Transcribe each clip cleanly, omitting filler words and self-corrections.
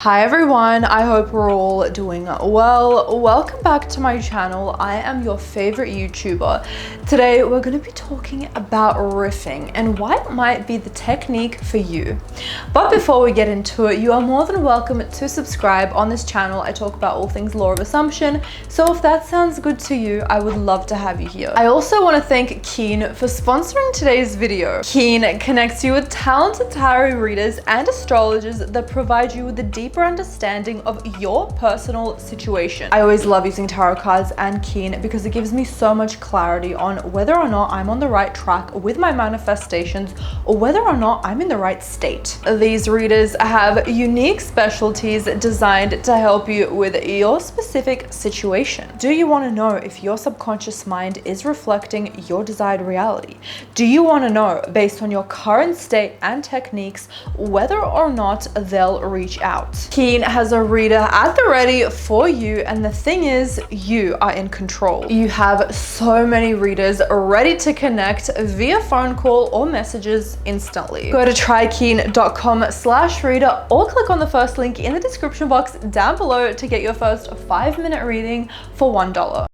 Hi everyone, I hope we're all doing well. Welcome back to my channel. I am your favorite YouTuber. Today we're going to be talking about riffing and why it might be the technique for you. But before we get into it, you are more than welcome to subscribe. On this channel I talk about all things law of assumption, so if that sounds good to you, I would love to have you here. I also want to thank Keen for sponsoring today's video. Keen connects you with talented tarot readers and astrologers that provide you with a deeper understanding of your personal situation. I always love using tarot cards and Keen because it gives me so much clarity on whether or not I'm on the right track with my manifestations or whether or not I'm in the right state. These readers have unique specialties designed to help you with your specific situation. Do you want to know if your subconscious mind is reflecting your desired reality? Do you want to know, based on your current state and techniques, whether or not they'll reach out? Keen has a reader at the ready for you, and the thing is, you are in control. You have so many readers ready to connect via phone call or messages instantly. Go to trykeen.com/Rita or click on the first link in the description box down below to get your first 5-minute reading for $1.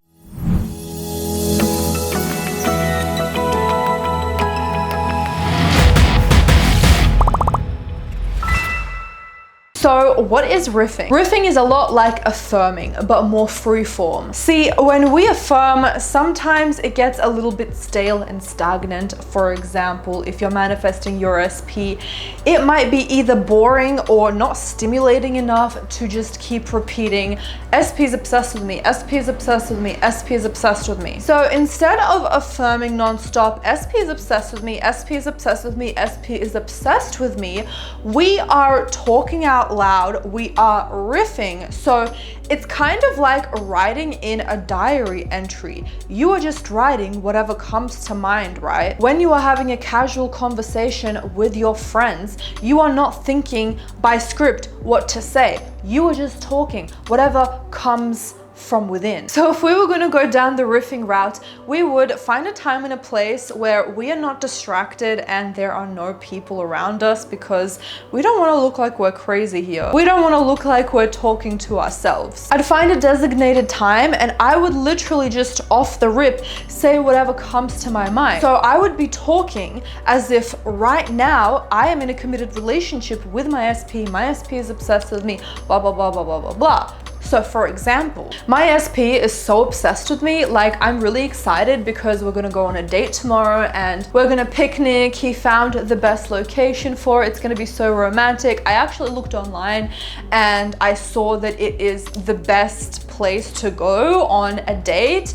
So what is riffing? Riffing is a lot like affirming, but more free form. See, when we affirm, sometimes it gets a little bit stale and stagnant. For example, if you're manifesting your SP, it might be either boring or not stimulating enough to just keep repeating, SP is obsessed with me, SP is obsessed with me, SP is obsessed with me. So instead of affirming nonstop, SP is obsessed with me, SP is obsessed with me, SP is obsessed with me, we are talking out loud, we are riffing. So it's kind of like writing in a diary entry. You are just writing whatever comes to mind, right? When you are having a casual conversation with your friends, you are not thinking by script what to say. You are just talking whatever comes from within. So if we were going to go down the riffing route, we would find a time and a place where we are not distracted and there are no people around us, because we don't want to look like we're crazy here. We don't want to look like we're talking to ourselves. I'd find a designated time and I would literally just off the rip say whatever comes to my mind. So I would be talking as if right now I am in a committed relationship with my SP. My SP is obsessed with me, blah, blah, blah, blah, blah, blah, blah. So for example, my SP is so obsessed with me, like I'm really excited because we're gonna go on a date tomorrow and we're gonna picnic. He found the best location for it. It's gonna be so romantic. I actually looked online and I saw that it is the best place to go on a date.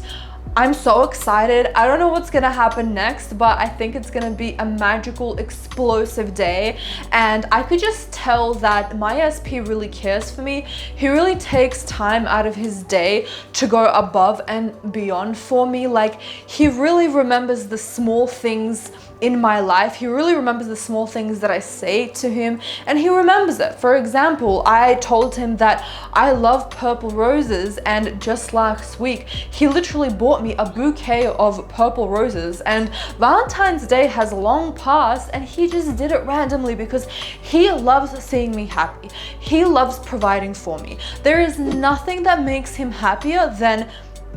I'm so excited. I don't know what's gonna happen next, but I think it's gonna be a magical, explosive day. And I could just tell that my SP really cares for me. He really takes time out of his day to go above and beyond for me. Like, he really remembers the small things in my life. He really remembers the small things that I say to him, and he remembers it. For example, I told him that I love purple roses, and just last week he literally bought me a bouquet of purple roses, and Valentine's Day has long passed and he just did it randomly because he loves seeing me happy. He loves providing for me. There is nothing that makes him happier than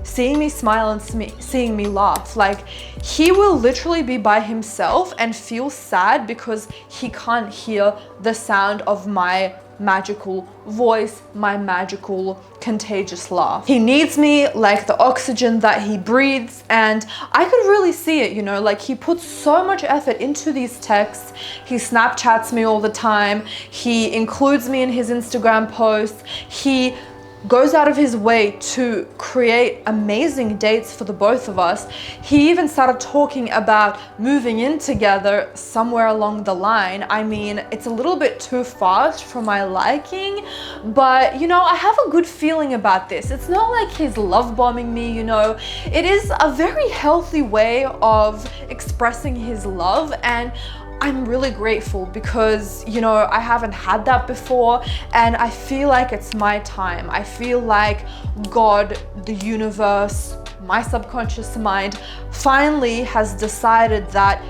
seeing me smile and seeing me laugh. Like, he will literally be by himself and feel sad because he can't hear the sound of my magical voice, my magical contagious laugh. He needs me like the oxygen that he breathes, and I could really see it, you know, like he puts so much effort into these texts. He Snapchats me all the time. He includes me in his Instagram posts. He goes out of his way to create amazing dates for the both of us. He even started talking about moving in together somewhere along the line. I mean, it's a little bit too fast for my liking, but you know, I have a good feeling about this. It's not like he's love bombing me, you know. It is a very healthy way of expressing his love, and I'm really grateful because, you know, I haven't had that before, and I feel like it's my time. I feel like God, the universe, my subconscious mind finally has decided that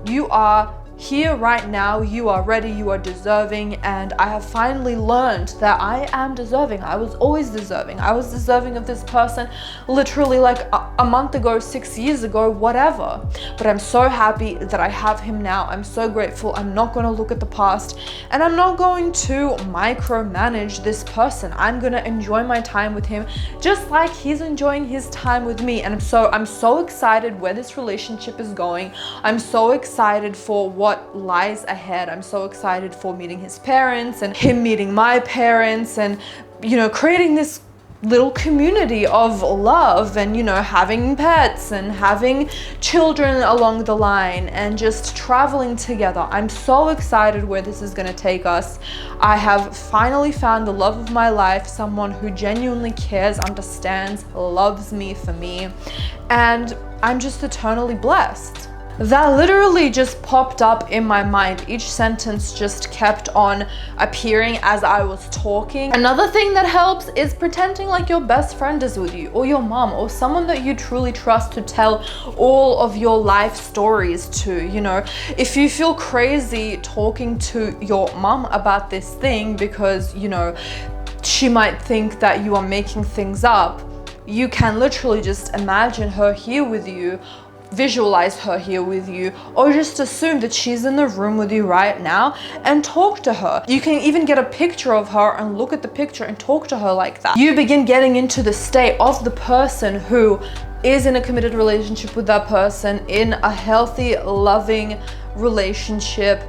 you are here right now, you are ready, you are deserving, and I have finally learned that I am deserving. I was always deserving. I was deserving of this person literally like a month ago, 6 years ago, whatever. But I'm so happy that I have him now. I'm so grateful. I'm not going to look at the past, and I'm not going to micromanage this person. I'm going to enjoy my time with him just like he's enjoying his time with me. And I'm so excited where this relationship is going. I'm so excited for what lies ahead. I'm so excited for meeting his parents and him meeting my parents, and you know, creating this little community of love, and you know, having pets and having children along the line and just traveling together. I'm so excited where this is going to take us. I have finally found the love of my life, someone who genuinely cares, understands, loves me for me, and I'm just eternally blessed. That literally just popped up in my mind. Each sentence just kept on appearing as I was talking. Another thing that helps is pretending like your best friend is with you, or your mom, or someone that you truly trust to tell all of your life stories to. You know, if you feel crazy talking to your mom about this thing because, you know, she might think that you are making things up, you can literally just imagine her here with you, visualize her here with you, or just assume that she's in the room with you right now and talk to her. You can even get a picture of her and look at the picture and talk to her like that. You begin getting into the state of the person who is in a committed relationship with that person, in a healthy, loving relationship.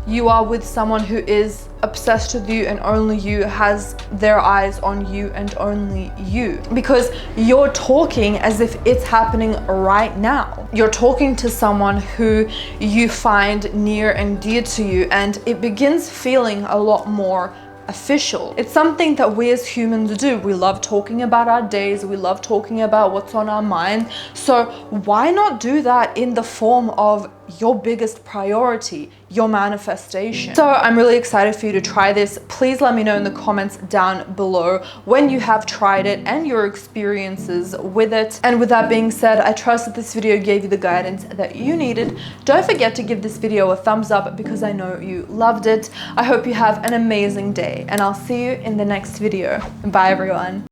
You are with someone who is obsessed with you and only you, has their eyes on you and only you, because you're talking as if it's happening right now. You're talking to someone who you find near and dear to you, and it begins feeling a lot more official. It's something that we as humans do. We love talking about our days. We love talking about what's on our mind. So why not do that in the form of your biggest priority, your manifestation? So I'm really excited for you to try this. Please let me know in the comments down below when you have tried it and your experiences with it. And with that being said, I trust that this video gave you the guidance that you needed. Don't forget to give this video a thumbs up because I know you loved it. I hope you have an amazing day, and I'll see you in the next video. Bye everyone.